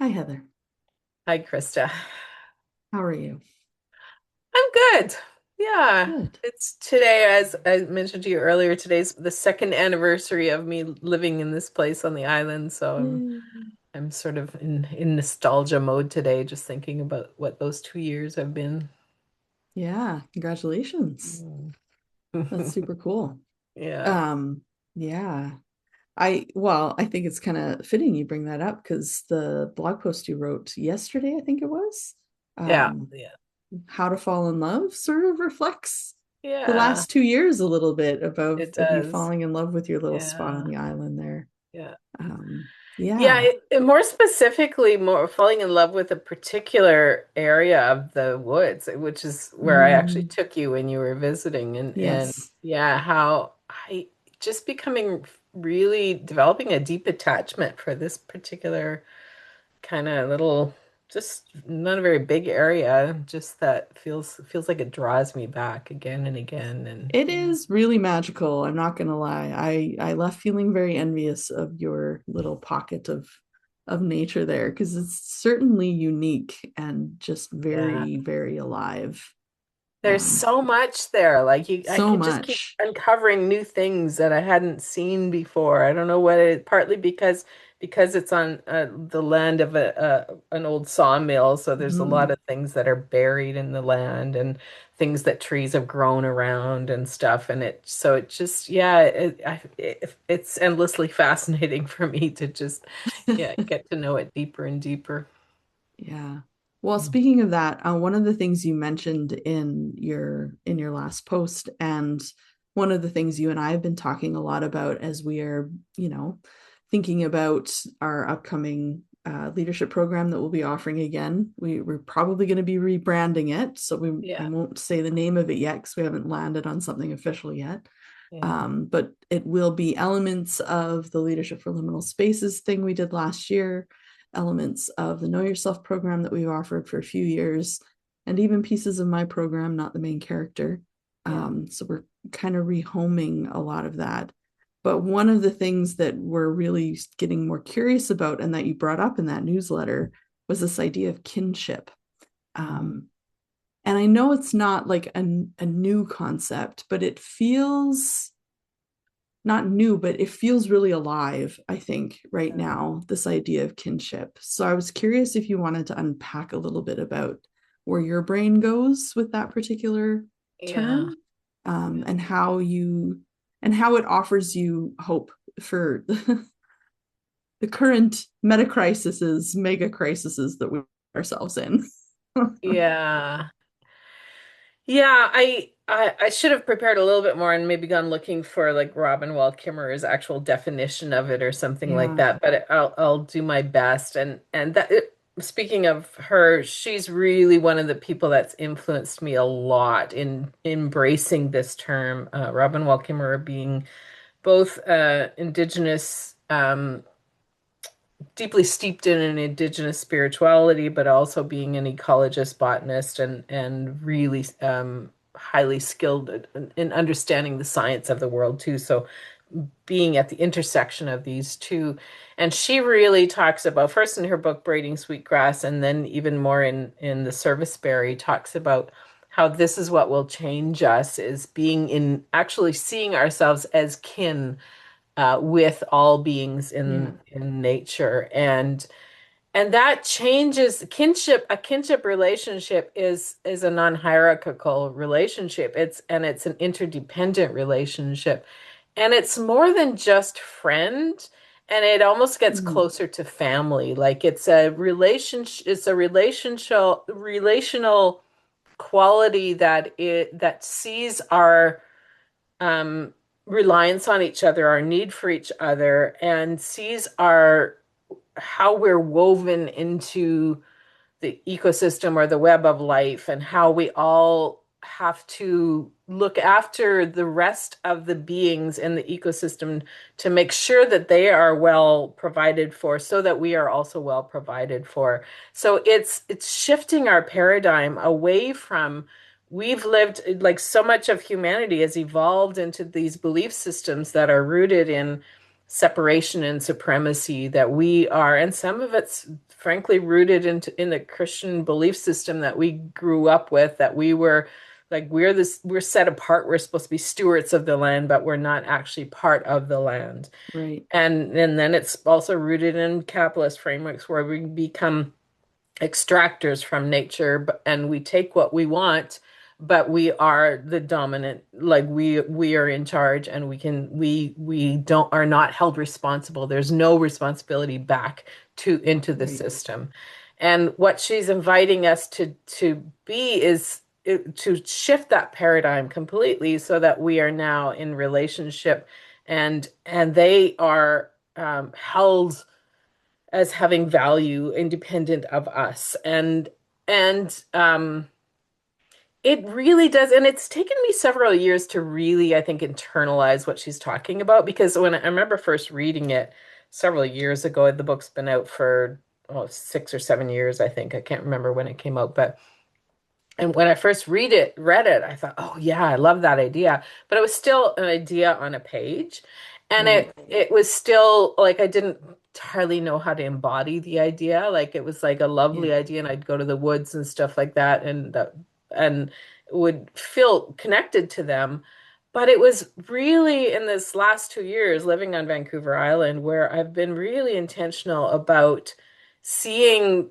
Hi, Heather. Hi, Krista. How are you? I'm good. Yeah, Good. it's today, as I mentioned to you earlier, today's the second anniversary of me living in this place on the island. So I'm Yay. I'm sort of in nostalgia mode today, just thinking about what those 2 years have been. Yeah, congratulations. Mm. That's super cool. Yeah. Um, yeah. I think it's kind of fitting you bring that up because the blog post you wrote yesterday, I think it was, Yeah. um, Yeah. How to Fall in Love sort of reflects the Yeah. last 2 years a little bit It of you does. falling in love with your little spot on Yeah. the island there. Yeah. Um, Yeah, yeah. more specifically, more falling in love with a particular area of the woods, which is where I actually Mm, took you when you were visiting, and yes. yeah, how I just becoming really developing a deep attachment for this particular kind of little, just not a very big area, just that feels like it draws me back again and again, and It yeah, is really magical. I'm not gonna lie. I left feeling very envious of your little pocket of nature there because it's certainly unique and just yeah. very, very alive. There's so much there. I So could just keep much. uncovering new things that I hadn't seen before. I don't know what it, partly because it's on the land of an old sawmill, so there's a lot Mhm. of things that are buried in the land and things that trees have grown around and stuff. And it just yeah, it's endlessly fascinating for me to just yeah get to know it deeper and deeper. Yeah. Well, speaking of that, one of the things you mentioned in your last post, and one of the things you and I have been talking a lot about as we are, thinking about our upcoming leadership program that we'll be offering again. We're probably going to be rebranding it, so I Yeah, won't say the name of it yet because we haven't landed on something official yet. yeah, But it will be elements of the Leadership for Liminal Spaces thing we did last year, elements of the Know Yourself program that we've offered for a few years, and even pieces of my program, not the main character. yeah. So we're kind of rehoming a lot of that. But one of the things that we're really getting more curious about, and that you brought up in that newsletter, was this idea of kinship. Mhm. Um, and I know it's not like a new concept, but it feels not new, but it feels really alive, I think, right now, this idea of kinship. So I was curious if you wanted to unpack a little bit about where your brain goes with that particular Yeah. term, and how it offers you hope for the current meta crises, mega crises that we find ourselves in. Yeah. Yeah, I should have prepared a little bit more and maybe gone looking for like Robin Wall Kimmerer's actual definition of it or something like Yeah. that. But I'll do my best. And speaking of her, she's really one of the people that's influenced me a lot in embracing this term. Robin Wall Kimmerer being both Indigenous deeply steeped in an indigenous spirituality, but also being an ecologist, botanist, and really highly skilled in understanding the science of the world too. So being at the intersection of these two, and she really talks about first in her book Braiding Sweetgrass, and then even more in the Serviceberry talks about how this is what will change us is being in actually seeing ourselves as kin with all beings Yeah. in nature and that changes kinship. A kinship relationship is a non-hierarchical relationship. It's an interdependent relationship, and it's more than just friend, and it almost gets Mm. closer to family. Like it's a relational quality that sees our um, reliance on each other, our need for each other, and sees our how we're woven into the ecosystem or the web of life, and how we all have to look after the rest of the beings in the ecosystem to make sure that they are well provided for so that we are also well provided for. So it's shifting our paradigm away from we've lived like so much of humanity has evolved into these belief systems that are rooted in separation and supremacy that we are, and some of it's frankly rooted in the Christian belief system that we grew up with, that we were like we're set apart, we're supposed to be stewards of the land, but we're not actually part of the land. Right. And then it's also rooted in capitalist frameworks where we become extractors from nature, and we take what we want, but we are the dominant, like we are in charge, and we don't are not held responsible. There's no responsibility back to into the Right. system. And what she's inviting us to be is to shift that paradigm completely so that we are now in relationship, and they are held as having value independent of us. And it really does. And it's taken me several years to really, I think, internalize what she's talking about, because when I remember first reading it several years ago, the book's been out for 6 or 7 years, I think. I can't remember when it came out, but and when I first read it, I thought, oh yeah, I love that idea. But it was still an idea on a page. And Right. it was still like I didn't entirely know how to embody the idea. Like it was like a Yeah. lovely idea, and I'd go to the woods and stuff like that, and would feel connected to them. But it was really in this last 2 years living on Vancouver Island where I've been really intentional about seeing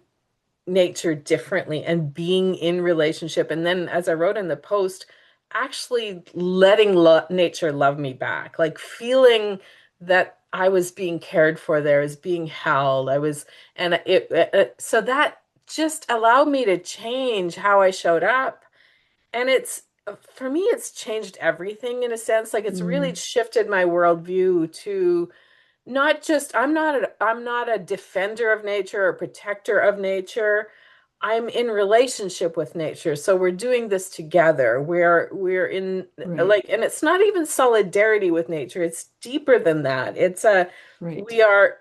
nature differently and being in relationship. And then, as I wrote in the post, actually letting nature love me back, like feeling that I was being cared for there, as being held. So that just allowed me to change how I showed up. And for me, it's changed everything in a sense. Like it's really Mm. shifted my worldview to not just I'm not a defender of nature or protector of nature. I'm in relationship with nature. So we're doing this together. We're in Right. like, and it's not even solidarity with nature. It's deeper than that. Right. We are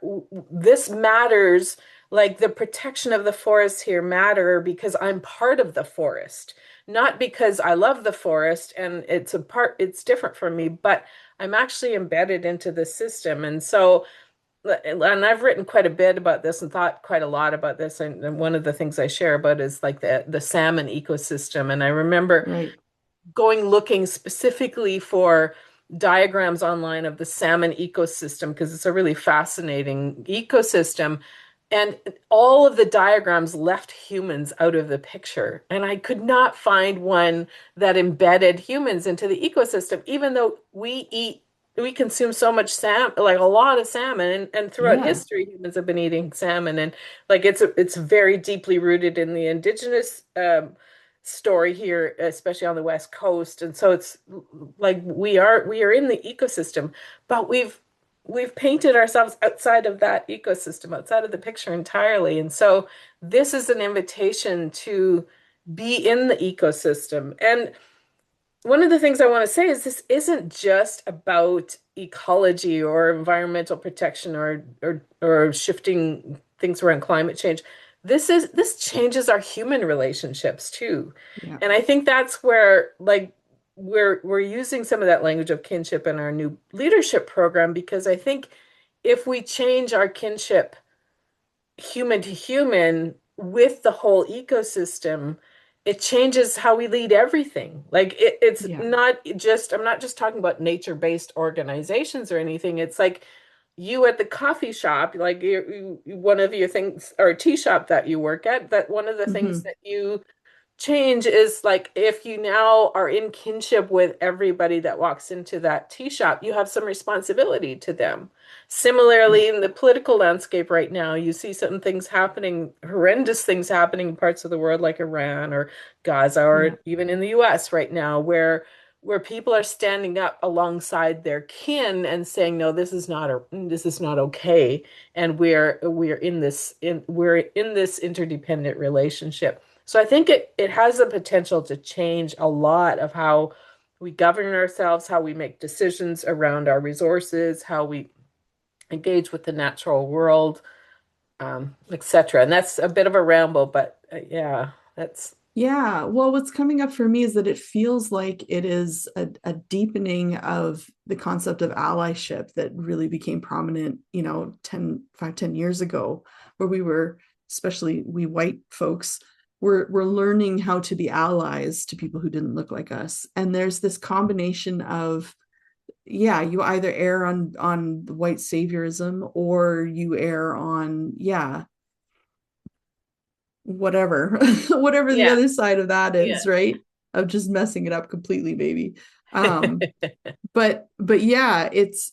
this matters, like the protection of the forests here matter because I'm part of the forest, not because I love the forest and it's different from me, but I'm actually embedded into the system. And so, and I've written quite a bit about this and thought quite a lot about this. And one of the things I share about is like the salmon ecosystem. And I remember Right. going looking specifically for diagrams online of the salmon ecosystem because it's a really fascinating ecosystem. And all of the diagrams left humans out of the picture. And I could not find one that embedded humans into the ecosystem, even though we consume so much salmon, like a lot of salmon, and throughout Yeah. history, humans have been eating salmon, and like it's very deeply rooted in the indigenous story here, especially on the West Coast. And so it's like we are in the ecosystem, but we've painted ourselves outside of that ecosystem, outside of the picture entirely. And so this is an invitation to be in the ecosystem. And one of the things I want to say is this isn't just about ecology or environmental protection or shifting things around climate change. This changes our human relationships too. Yeah. And I think that's where like we're using some of that language of kinship in our new leadership program, because I think if we change our kinship human to human with the whole ecosystem, it changes how we lead everything. Like it's Yeah. not just, I'm not just talking about nature-based organizations or anything. It's like you at the coffee shop, like one of your things, or tea shop that you work at, that one of the things Hmm. that you change is like if you now are in kinship with everybody that walks into that tea shop, you have some responsibility to them. Yeah. Similarly, in the political landscape right now, you see certain things happening, horrendous things happening in parts of the world like Iran or Gaza Yeah. or even in the US right now, where people are standing up alongside their kin and saying, no, this is not okay. And we're in this interdependent relationship. So I think it has the potential to change a lot of how we govern ourselves, how we make decisions around our resources, how we engage with the natural world, etc. And that's a bit of a ramble, but yeah, that's Yeah, well, what's coming up for me is that it feels like it is a deepening of the concept of allyship that really became prominent, 10 years ago, where we were, especially we white folks, we're learning how to be allies to people who didn't look like us. And there's this combination of, yeah, you either err on the white saviorism or you err on, yeah, whatever whatever the Yeah, other side of that yeah. is, right, of just messing it up completely, maybe. But yeah, it's,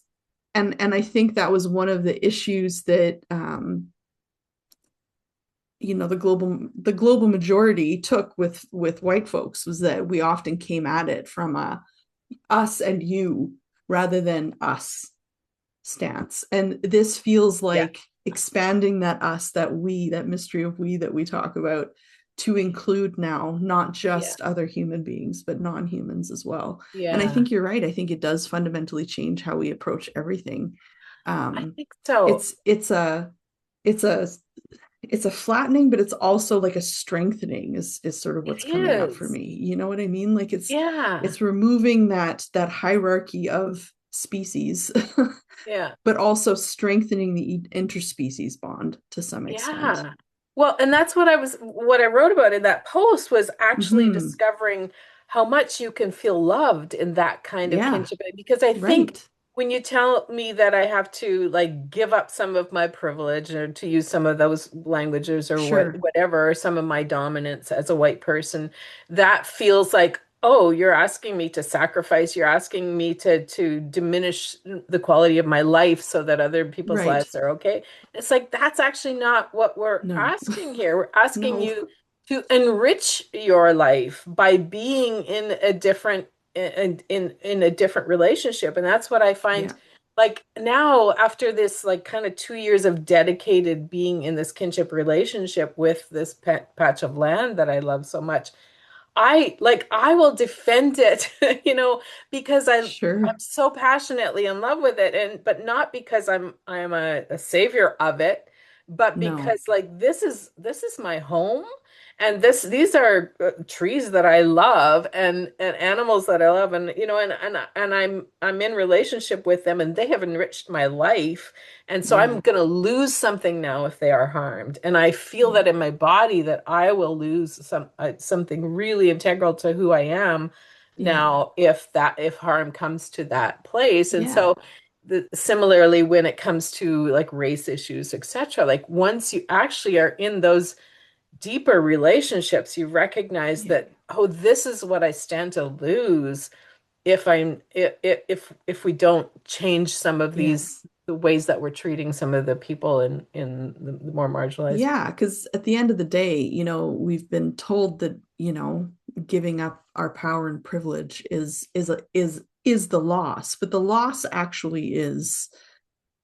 and I think that was one of the issues that the global majority took with white folks, was that we often came at it from a us and you rather than us stance. And this feels Yeah, like expanding that us, that we, that mystery of we that we talk about, to include now not yeah, just other human beings, but non-humans as well. And I yeah. think you're right. I think it does fundamentally change how we approach everything. I Um, think so. it's a it's a flattening, but it's also like a strengthening is sort of It what's coming up for is. me. You know what I mean? Like Yeah, it's removing that hierarchy of species, yeah. but also strengthening the interspecies bond to some extent. Yeah. Well, and that's what I wrote about in that post was actually Hmm. discovering how much you can feel loved in that kind of Yeah, kinship. Because I think right. when you tell me that I have to like give up some of my privilege or to use some of those languages or Sure. whatever, or some of my dominance as a white person, that feels like, oh, you're asking me to sacrifice, you're asking me to diminish the quality of my life so that other people's Right. lives are okay. It's like that's actually not what we're No. asking here. We're asking No. you to enrich your life by being in a different in a different relationship. And that's what I find Yeah. like now after this like kind of 2 years of dedicated being in this kinship relationship with this patch of land that I love so much. I will defend it, because I'm Sure. so passionately in love with it, and but not because I'm a savior of it, but No. because like this is my home, and these are trees that I love and animals that I love, and I'm in relationship with them, and they have enriched my life, and so Yeah. I'm gonna lose something now if they are harmed. And I feel Yeah. that in my body that I will lose something really integral to who I am Yeah. now if harm comes to that place. And Yeah. so similarly when it comes to like race issues, etc., like once you actually are in those deeper relationships, you recognize Yeah. that, oh, this is what I stand to lose if we don't change some of these Yes. the ways that we're treating some of the people in the more marginalized. Yeah, because at the end of the day, we've been told that, giving up our power and privilege is the loss, but the loss actually is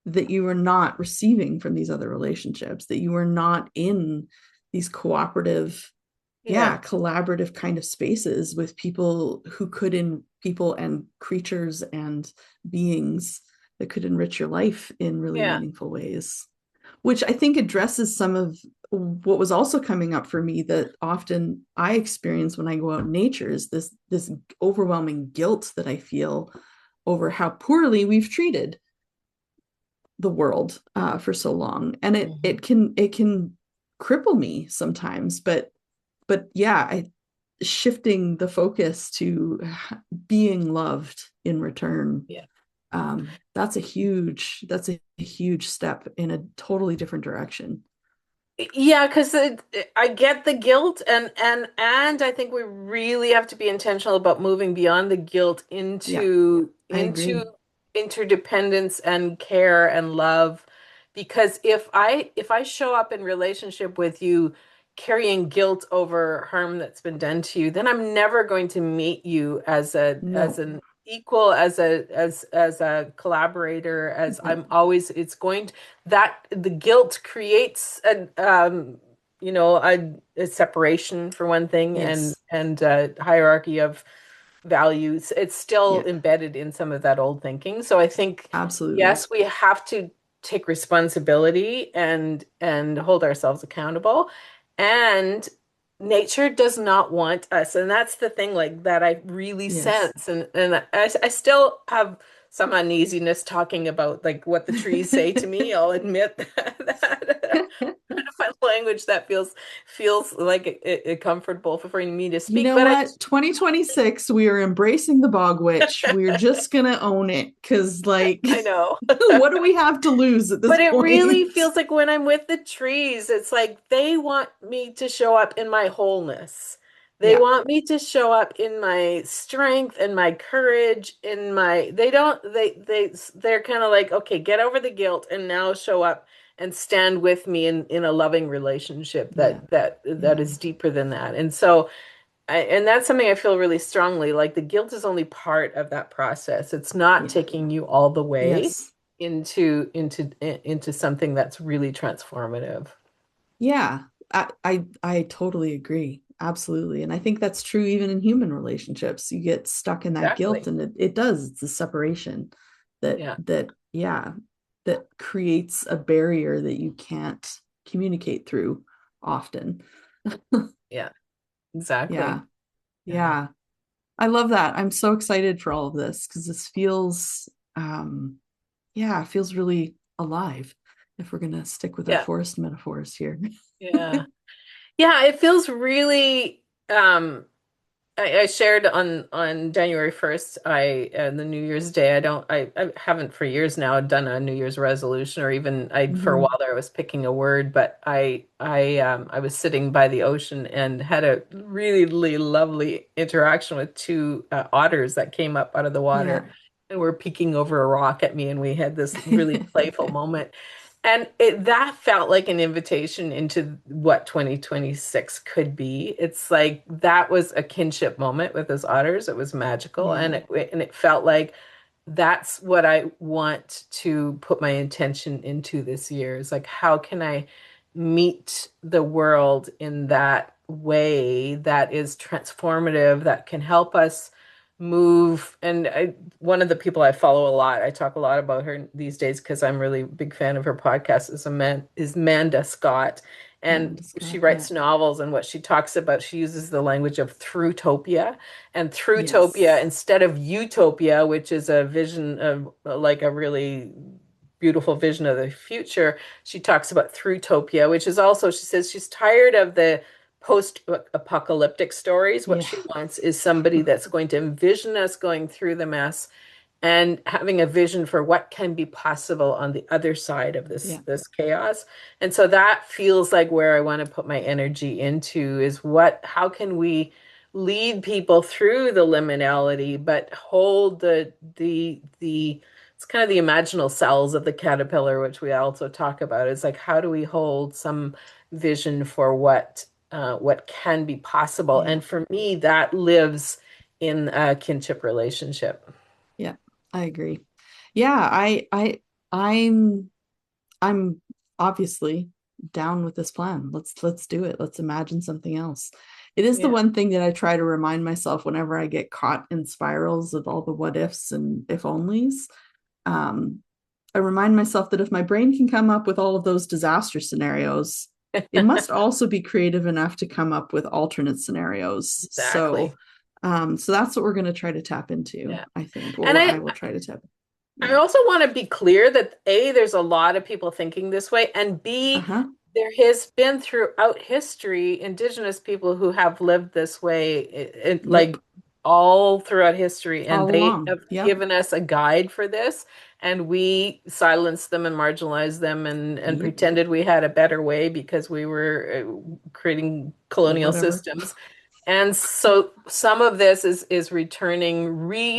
that you are not receiving from these other relationships, that you are not in these cooperative, Yeah, yeah, collaborative kind of spaces with people who could, in people and creatures and beings that could enrich your life in really yeah, meaningful ways, which I think addresses some of what was also coming up for me that often I experience when I go out in nature, is this overwhelming guilt that I feel over how poorly we've treated the world for so long, and it mhm, it can it can cripple me sometimes. But yeah, shifting the focus to being loved in return, yeah. that's a huge step in a totally different direction. Yeah, because I get the guilt, and I think we really have to be intentional about moving beyond the guilt Yeah, I into agree. interdependence and care and love. Because if I show up in relationship with you carrying guilt over harm that's been done to you, then I'm never going to meet you as No. an equal, as a collaborator, as I'm always it's going to that the guilt creates a separation for one thing, and Yes. hierarchy of values. It's still Yeah, embedded in some of that old thinking. So I think absolutely. yes, we have to take responsibility and hold ourselves accountable, and nature does not want us, and that's the thing like that I really Yes. sense, and I still have some uneasiness talking about like what the trees say to me. I'll admit that trying to find language that feels like it comfortable for me to You speak, know but I what? 2026, we are embracing the bog witch. We're just gonna own it because, like, I know. what do we have to lose at this But it really point? feels like when I'm with the trees, it's like they want me to show up in my wholeness. They Yeah, want me to show up in my strength and my courage, in my they don't they're kind of like, okay, get over the guilt and now show up and stand with me in a loving relationship yeah, that yeah, is deeper than that. And so and that's something I feel really strongly. Like the guilt is only part of that process. It's not yeah. taking you all the way Yes. into something that's really transformative. Yeah. I totally agree. Absolutely. And I think that's true even in human relationships. You get stuck in that guilt Exactly. and it does. It's a separation Yeah. yeah, that creates a barrier that you can't communicate through often. Yeah. Yeah. Exactly. Yeah. Yeah. I love that. I'm so excited for all of this because this feels yeah, it feels really alive if we're gonna stick with our Yeah. forest metaphors here. Yeah. Yeah. It feels really I shared on January 1st, the New Year's Day. I haven't for years now done a New Year's resolution, or even I for a Mhm. while there I was picking a word, but I was sitting by the ocean and had a really, really lovely interaction with two otters that came up out of the Yeah. water and were peeking over a rock at me, and we had this really playful moment. And that felt like an invitation into what 2026 could be. It's like that was a kinship moment with those otters. It was magical, Yeah. and it felt like that's what I want to put my intention into this year. Is like how can I meet the world in that way that is transformative, that can help us move. And one of the people I follow a lot, I talk a lot about her these days because I'm really a big fan of her podcast, is Manda Scott. And Amanda she Scott. Yeah. writes novels, and what she talks about, she uses the language of throughtopia. And throughtopia, Yes. instead of utopia, which is a vision of like a really beautiful vision of the future, she talks about throughtopia, which is also, she says she's tired of the post-apocalyptic stories. What Yeah. she wants is somebody that's going to envision us going through the mess and having a vision for what can be possible on the other side of Yeah. this chaos. And so that feels like where I want to put my energy into is how can we lead people through the liminality, but hold the it's kind of the imaginal cells of the caterpillar, which we also talk about. Is like how do we hold some vision for what can be possible? Yeah. And for me, that lives in a kinship relationship. Yeah. I agree. Yeah, I'm obviously down with this plan. Let's do it. Let's imagine something else. It is the Yeah. one thing that I try to remind myself whenever I get caught in spirals of all the what ifs and if onlys. Um, I remind myself that if my brain can come up with all of those disaster scenarios, it must also be creative enough to come up with alternate scenarios. Exactly. So that's what we're going to try to tap into, Yeah. I think, And or I will try to tap. I Yeah. also want to be clear that A, there's a lot of people thinking this way, and B, Uh-huh. there has been throughout history Indigenous people who have lived this way, Yep. like all throughout history, and All they along. have Yep. given us a guide for this, and we silenced them and marginalized them and Yep. pretended we had a better way because we were creating colonial Whatever. systems. And so some of this is returning, Yeah.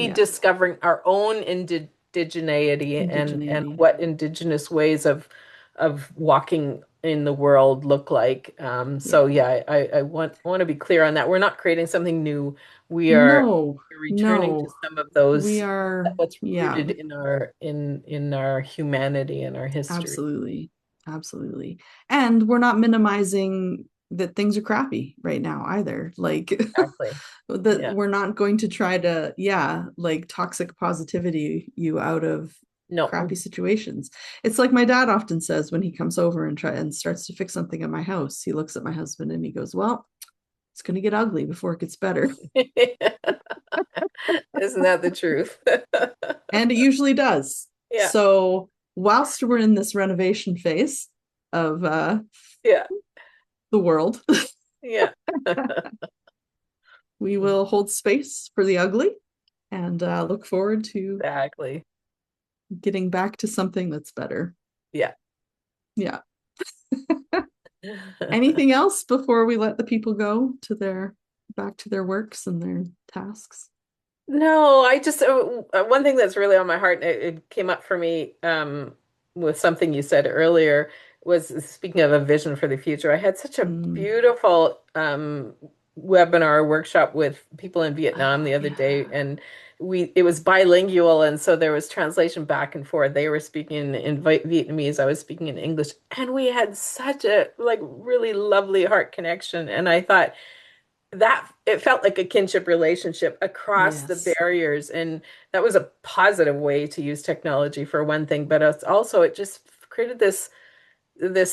rediscovering our own indigeneity and Indigeneity. what indigenous ways of walking in the world look like. Yeah. So yeah, I want to be clear on that. We're not creating something new. We are No, returning to no. some of We those are, what's yeah, rooted in our humanity and our history. absolutely. Absolutely. And we're not minimizing that things are crappy right now either. Like Exactly. that Yeah. we're not going to try to, yeah, like toxic positivity you out of crappy No. situations. It's like my dad often says when he comes over and starts to fix something at my house. He looks at my husband and he goes, "Well, it's going to get ugly before it gets better. Isn't that the truth? And it usually does. Yeah, So whilst we're in this renovation phase of yeah, the world, yeah. we will hold space for the ugly and look forward to Exactly. getting back to something that's better. Yeah. Yeah. Anything else before we let the people go to their back to their works and their tasks? No, I just one thing that's really on my heart, it came up for me with something you said earlier, was speaking of a vision for the future. I had such a Mm. beautiful webinar workshop with people in Vietnam Oh the other day, yeah. and we it was bilingual, and so there was translation back and forth. They were speaking in Vietnamese, I was speaking in English, and we had such a like really lovely heart connection. And I thought that it felt like a kinship relationship across the Yes. barriers, and that was a positive way to use technology for one thing, but it's also it just created this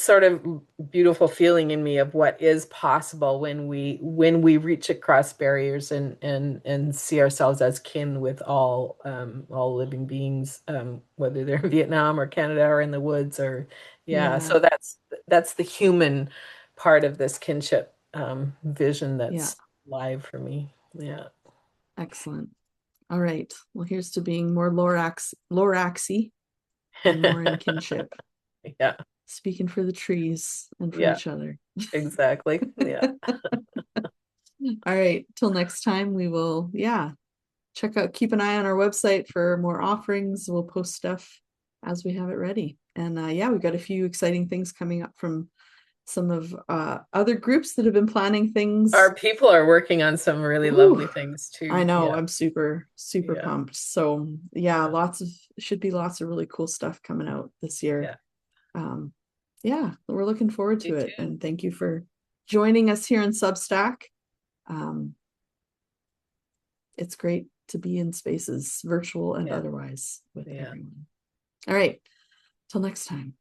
sort of beautiful feeling in me of what is possible when we reach across barriers and see ourselves as kin with all living beings, whether they're in Vietnam or Canada or in the woods or yeah. Yeah. So that's the human part of this kinship vision Yeah. that's live for me. Yeah. Excellent. All right. Well, here's to being more Loraxy and more in kinship, Yeah. speaking for the trees and for Yeah. each other. Exactly. Yeah. All right. Till next time, we will, yeah, keep an eye on our website for more offerings. We'll post stuff as we have it ready. And yeah, we've got a few exciting things coming up from some of other groups that have been planning things. Our people are working on some really Ooh, lovely things I too. know. Yeah. I'm super Yeah. pumped. So yeah, Yeah. should be lots of really cool stuff coming out this year. Yeah. Um, yeah, we're looking forward Stay to it. tuned. And thank you for joining us here in Substack. Um, it's great to be in spaces, virtual and Yeah. otherwise, with Yeah. everyone. All right. Till next time.